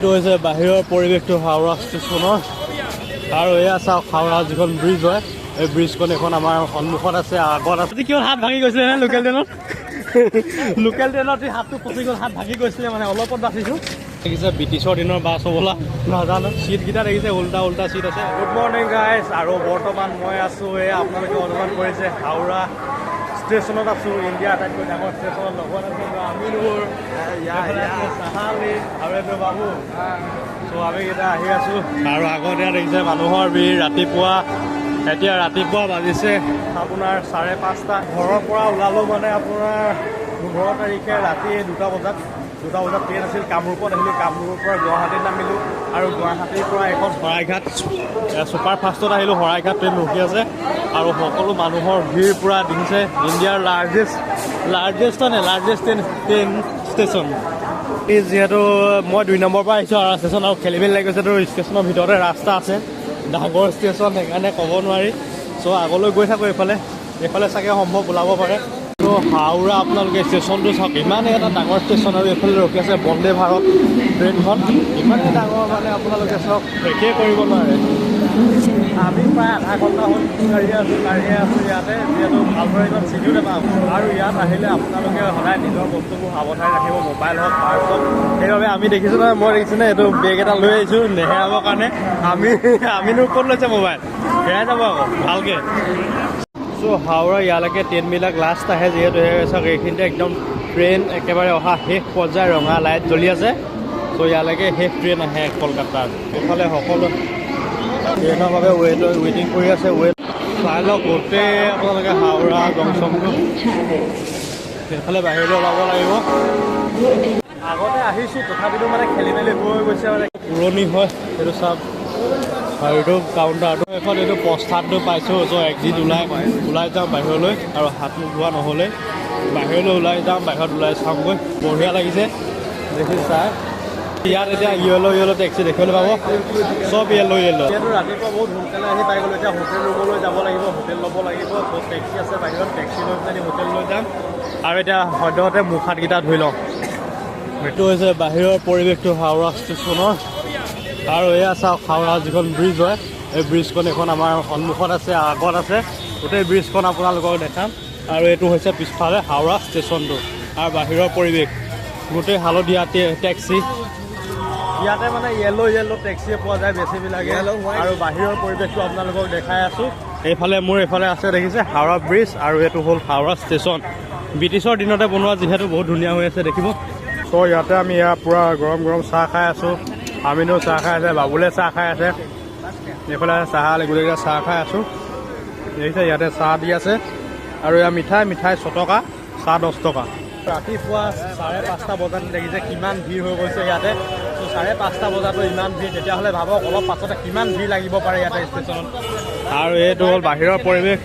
এইটো হৈছে বাহিৰৰ পৰিৱেশটো হাওৰা ষ্টেচনৰ আৰু এয়া চাওক হাওৰা যিখন ব্ৰিজ হয় এই ব্ৰিজখন এখন আমাৰ সন্মুখত আছে আগত আছে কিমান হাত ভাঙি গৈছিলে নে লোকেল ট্ৰেইনত হাতটো ফচি গ'ল হাত ভাঙি গৈছিলে মানে অলপত বাচিছোঁ দেখিছে ব্ৰিটিছৰ দিনৰ বাছ হ'বলা নাজানো চিটকেইটা দেখিছে উল্টা চিট আছে গুড মৰ্ণিং গাইজ আৰু বৰ্তমান মই আছোঁ এই আপোনালোকে অনুমান কৰিছে হাওৰা ষ্টেচনত আছোঁ ইণ্ডিয়া আটাইতকৈ ডাঙৰ ষ্টেচনত লগত আছে আমিনুৰ চাহালি আৰু এইটো বাবু চ' আমি কেইটা আহি আছোঁ আৰু আগতে দেখিছে মানুহৰ ভিৰ ৰাতিপুৱা এতিয়া ৰাতিপুৱা বাজিছে আপোনাৰ 5:30 ঘৰৰ পৰা ওলালোঁ মানে আপোনাৰ 15 তাৰিখে ৰাতি 2টা বজাত ট্ৰেইন আছিল কামৰূপত আহিলোঁ কামৰূপৰ পৰা গুৱাহাটীত নামিলোঁ আৰু গুৱাহাটীৰ পৰা এখন শৰাইঘাট ছুপাৰ ফাষ্টত আহিলোঁ শৰাইঘাট ট্ৰেইন ৰখি আছে আৰু সকলো মানুহৰ ভিৰ পূৰা দেখিছে ইণ্ডিয়াৰ লাৰ্জেষ্ট ট্ৰেইন ষ্টেচন যিহেতু মই 2 নম্বৰৰ পৰা আহিছোঁ আৰু ষ্টেচন আৰু খেলি মেলি লাগি গৈছে তো ষ্টেচনৰ ভিতৰতে ৰাস্তা আছে ডাঙৰ ষ্টেচন সেইকাৰণে ক'ব নোৱাৰি চ' আগলৈ গৈ থাকোঁ এইফালে চাগে সম্ভৱ ওলাব পাৰে তো হাওৰা আপোনালোকে ষ্টেচনটো চাওক ইমানেই এটা ডাঙৰ ষ্টেচন আৰু এইফালে ৰখি আছে বন্দে ভাৰত ট্ৰেইনখন ইমানেই ডাঙৰ মানে আপোনালোকে চাওক শেষেই কৰিব নোৱাৰে আমি প্ৰায় আধা ঘণ্টা হ'ল কাঢ়িয়ে আছোঁ ইয়াতে যিহেতু ভালদৰে ইমান চিনিও নাপাওঁ আৰু ইয়াত আহিলে আপোনালোকে সদায় নিজৰ বস্তুবোৰ সাৱধানে ৰাখিব মোবাইল হওক পাৰ্চ হওক সেইবাবে আমি দেখিছোঁ নহয় মই দেখিছোঁনে এইটো বেগ এটা লৈ আহিছোঁ নেহেৰাবৰ কাৰণে আমিনো ক'ত লৈছে মোবাইল হেৰাই যাব আকৌ ভালকৈ চ' হাওৰা ইয়ালৈকে ট্ৰেইনবিলাক লাষ্ট আহে যিহেতু চাওক এইখিনিতে একদম ট্ৰেইন একেবাৰে অহা শেষ পৰ্যায়ৰ ৰঙা লাইট জ্বলি আছে চ' ইয়ালৈকে শেষ ট্ৰেইন আহে কলকাতাৰ এইফালে সকলো ট্ৰেইনৰ বাবে ৱেইটিং কৰি আছে চাই লওক গোটেই আপোনালোকে হাওৰা জংচনটো সেইফালে বাহিৰলৈ ওলাব লাগিব আগতে আহিছোঁ তথাপিতো মানে খেলি মেলি হৈ গৈছে মানে পুৰণি হয় সেইটো চাওক আৰু এইটো কাউণ্টাৰটো এখন এইটো প্ৰস্থানটো পাইছোঁ চ' এক্সিট ওলাই যাওঁ বাহিৰলৈ আৰু হাত মুখ ধোৱা নহ'লে বাহিৰলৈ ওলাই যাওঁ বাহিৰত ওলাই চাওঁগৈ বঢ়িয়া লাগিছে দেখি চাই ইয়াত এতিয়া য়েল্ল' টেক্সি দেখিবলৈ পাব চব য়েল্ল' যিহেতু ৰাতিপুৱা বহুত সোনকালে আহি পাই গ'লোঁ এতিয়া হোটেল ৰুমলৈ যাব লাগিব হোটেল ল'ব লাগিব য'ত টেক্সি আছে বাহিৰত টেক্সি লৈ পেলাই হোটেল লৈ যাম আৰু এতিয়া সদ্যহতে মুখ হাতকেইটা ধুই লওঁ এইটো হৈছে বাহিৰৰ পৰিৱেশটো হাওৰা ষ্টেচনৰ আৰু এয়া চাওক হাওৰা যিখন ব্ৰিজ হয় এই ব্ৰিজখন এখন আমাৰ সন্মুখত আছে আগত আছে গোটেই ব্ৰিজখন আপোনালোকক দেখাম আৰু এইটো হৈছে পিছফালে হাওৰা ষ্টেচনটো আৰু বাহিৰৰ পৰিৱেশ গোটেই হালধীয়া টেক্সি ইয়াতে মানে য়েল্ল' টেক্সিয়ে পোৱা যায় বেছিবিলাকে আৰু বাহিৰৰ পৰিৱেশটো আপোনালোকক দেখাই আছোঁ এইফালে আছে দেখিছে হাওৰা ব্ৰিজ আৰু এইটো হ'ল হাওৰা ষ্টেচন ব্ৰিটিছৰ দিনতে বনোৱা যিহেতু বহুত ধুনীয়া হৈ আছে দেখিব চ' ইয়াতে আমি ইয়াৰ পূৰা গৰম চাহ খাই আছোঁ আমিনো চাহ খাই আছে বাবুলে চাহ খাই আছে এইফালে চাহালে গোটেইকেইটা চাহ খাই আছোঁ দেখিছে ইয়াতে চাহ দি আছে আৰু ইয়াৰ মিঠাই 6 টকা চাহ 10 টকা ৰাতিপুৱা 5:30 বজাত দেখিছে কিমান ভিৰ হৈ গৈছে ইয়াতে ত' 5:30 বজাতো ইমান ভিৰ তেতিয়াহ'লে ভাবক অলপ পাছতে কিমান ভিৰ লাগিব পাৰে ইয়াতে ষ্টেচনত আৰু এইটো হ'ল বাহিৰৰ পৰিৱেশ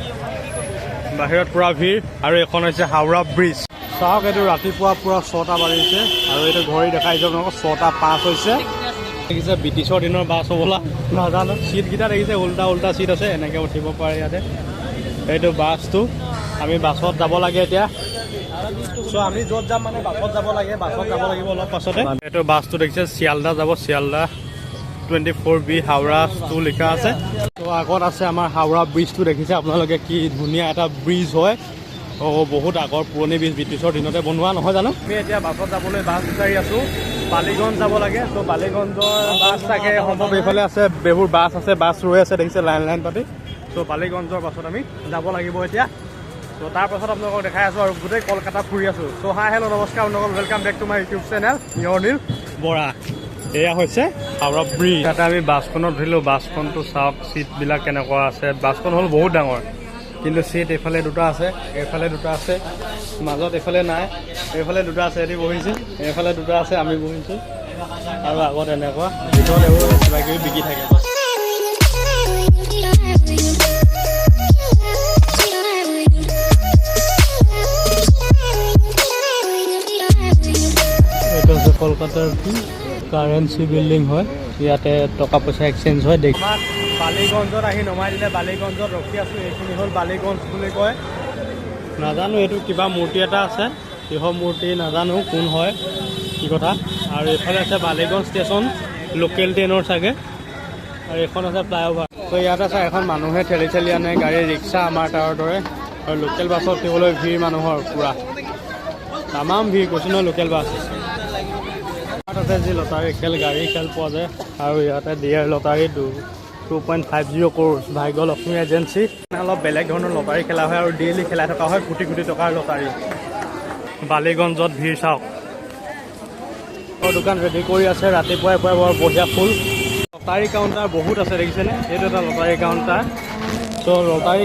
বাহিৰত পূৰা ভিৰ আৰু এইখন হৈছে হাওৰা ব্ৰিজ চাওক এইটো ৰাতিপুৱা পূৰা 6টা বাজিছে আৰু এইটো ঘড়ী দেখাইছে আপোনালোকক 6:05 হৈছে দেখিছে ব্ৰিটিছৰ দিনৰ বাছ হ'বলা নাজানো চিটকেইটা দেখিছে উল্টা চিট আছে এনেকৈ উঠিব পাৰে ইয়াতে এইটো বাছটো আমি বাছত যাব লাগে এতিয়া চ' আমি য'ত যাম মানে বাছত যাব লাগিব অলপ পাছতে এইটো বাছটো দেখিছে শিয়ালদা যাব শিয়ালদা 24B হাওৰা 2 লিখা আছে ত' আগত আছে আমাৰ হাওৰা ব্ৰিজটো দেখিছে আপোনালোকে কি ধুনীয়া এটা ব্ৰিজ হয় বহুত আগৰ পুৰণি ব্ৰিজ ব্ৰিটিছৰ দিনতে বনোৱা নহয় জানো আমি এতিয়া বাছত যাবলৈ বাছ বিচাৰি আছোঁ বালিগঞ্জ যাব লাগে ত' বালিগঞ্জৰ বাছ থাকে সম্ভৱ এইফালে আছে এইবোৰ বাছ আছে বাছ ৰৈ আছে দেখিছে লাইন পাতি ত' বালিগঞ্জৰ বাছত আমি যাব লাগিব এতিয়া ত' তাৰপাছত আপোনালোকক দেখাই আছোঁ আৰু গোটেই কলকাতা ফুৰি আছোঁ চ' হাই হেল্ল' নমস্কাৰ আপোনালোকক welcome back to my YouTube channel নিয়ৰনীলবৰা এয়া হৈছে হাওৰা ব্ৰিজ ইয়াতে আমি বাছখনত ধৰিলোঁ বাছখনটো চাওক চিটবিলাক কেনেকুৱা আছে বাছখন হ'ল বহুত ডাঙৰ কিন্তু চিট এইফালে 2টা আছে এইফালে 2টা আছে মাজত এইফালে নাই এইফালে 2টা আছে এটি বহিছে এইফালে 2টা আছে আমি বহিছোঁ আৰু আগত এনেকুৱা ভিতৰত এইবোৰ কিবা কিবি বিকি থাকে এইটো হৈছে কলকাতাৰ কাৰেঞ্চি বিল্ডিং হয় ইয়াতে টকা পইচা এক্সচেঞ্জ হয় বালিগঞ্জত আহি নমাই দিলে বালিগঞ্জত ৰখি আছোঁ এইখিনি হ'ল বালিগঞ্জ বুলি কয় নাজানো এইটো কিবা মূৰ্তি এটা আছে মূৰ্তি নাজানো কোন হয় কি কথা। আৰু এইফালে আছে বালিগঞ্জ ষ্টেচন লোকেল ট্ৰেইনৰ চাগে, আৰু এইখন আছে ফ্লাইঅভাৰ। তো ইয়াত আছে এখন মানুহে ঠেলি ঠেলি আনে গাড়ী ৰিক্সা আমাৰ তাৰ দৰে, আৰু লোকেল বাছত উঠিবলৈ ভিৰ মানুহৰ পূৰা তামাম ভিৰ কৈছোঁ নহয় লোকেল বাছ। ইয়াত আছে যি লটাৰী খেল গাড়ী খেল পোৱা যায়, আৰু ইয়াতে দিয়ে লটাৰী 2.50 crores ভাগ্যলক্ষ্মী এজেঞ্চি। অলপ বেলেগ ধৰণৰ লটাৰী খেলা হয় আৰু ডেইলি খেলাই থকা হয় কোটি কোটি টকাৰ লটাৰী। বালিগঞ্জত ভিৰ চাওক, দোকান ৰেডি কৰি আছে ৰাতিপুৱাই পুৱাই বৰ বঢ়িয়া ফুল। লটাৰী কাউণ্টাৰ বহুত আছে দেখিছেনে, এইটো এটা লটাৰী কাউণ্টাৰ। চ' লটাৰী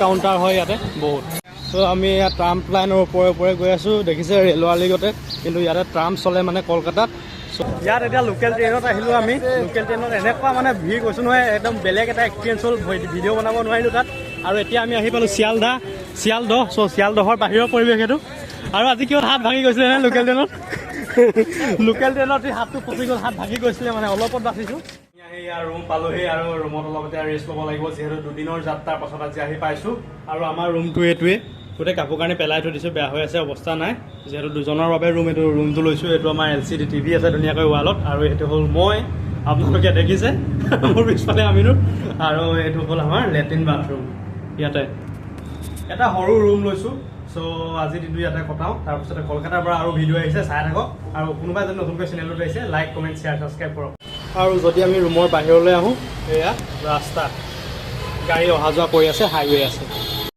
কাউণ্টাৰ হয় ইয়াতে বহুত। চ' আমি ইয়াত ট্ৰাম্প লাইনৰ ওপৰে গৈ আছোঁ, দেখিছে ৰেলৰ আলিগতে, কিন্তু ইয়াতে ট্ৰাম্প চলে মানে কলকাতাত। ইয়াত এতিয়া লোকেল ট্ৰেইনত আহিলোঁ আমি। লোকেল ট্ৰেইনত এনেকুৱা মানে ভিৰ কৈছোঁ নহয়, একদম বেলেগ এটা এক্সপিৰিয়েঞ্চ হ'ল, ভিডিঅ' বনাব নোৱাৰিলোঁ তাত। আৰু এতিয়া আমি আহি পালোঁ শিয়ালদহ। চ' শিয়ালদহৰ বাহিৰৰ পৰিৱেশ এইটো। আৰু আজি কিয় হাত ভাঙি গৈছিলে নে লোকেল ট্ৰেইনত? লোকেল ট্ৰেইনত হাতটো ফচি গ'ল, হাত ভাঙি গৈছিলে মানে, অলপত বাচিছোঁ। ৰুম পালোহি, আৰু ৰুমত অলপ এতিয়া ৰেষ্ট ল'ব লাগিব, যিহেতু দুদিনৰ যাত্ৰাৰ পাছত আজি আহি পাইছোঁ। আৰু আমাৰ ৰুমটো এইটোৱে, গোটেই কাপোৰ কানি পেলাই থৈ দিছোঁ, বেয়া হৈ আছে, অৱস্থা নাই। যিহেতু দুজনৰ বাবে ৰুমটো লৈছোঁ। এইটো আমাৰ LCD TV আছে ধুনীয়াকৈ ৱালত, আৰু এইটো হ'ল মই, আপোনালোকে দেখিছে মোৰ পিছফালে আমিনো। আৰু এইটো হ'ল আমাৰ লেট্ৰিন বাথৰুম। ইয়াতে এটা সৰু ৰুম লৈছোঁ। চ' আজি দিনটো ইয়াতে কটাওঁ, তাৰপিছতে কলকাতাৰ পৰা আৰু ভিডিঅ' আহিছে, চাই থাকক। আৰু কোনোবাই যদি নতুনকৈ চেনেলটোত আহিছে লাইক কমেণ্ট শ্বেয়াৰ ছাবস্ক্ৰাইব কৰক। আৰু যদি আমি ৰুমৰ বাহিৰলৈ আহোঁ, এয়া ৰাস্তা, গাড়ী অহা যোৱা কৰি আছে, হাইৱে আছে।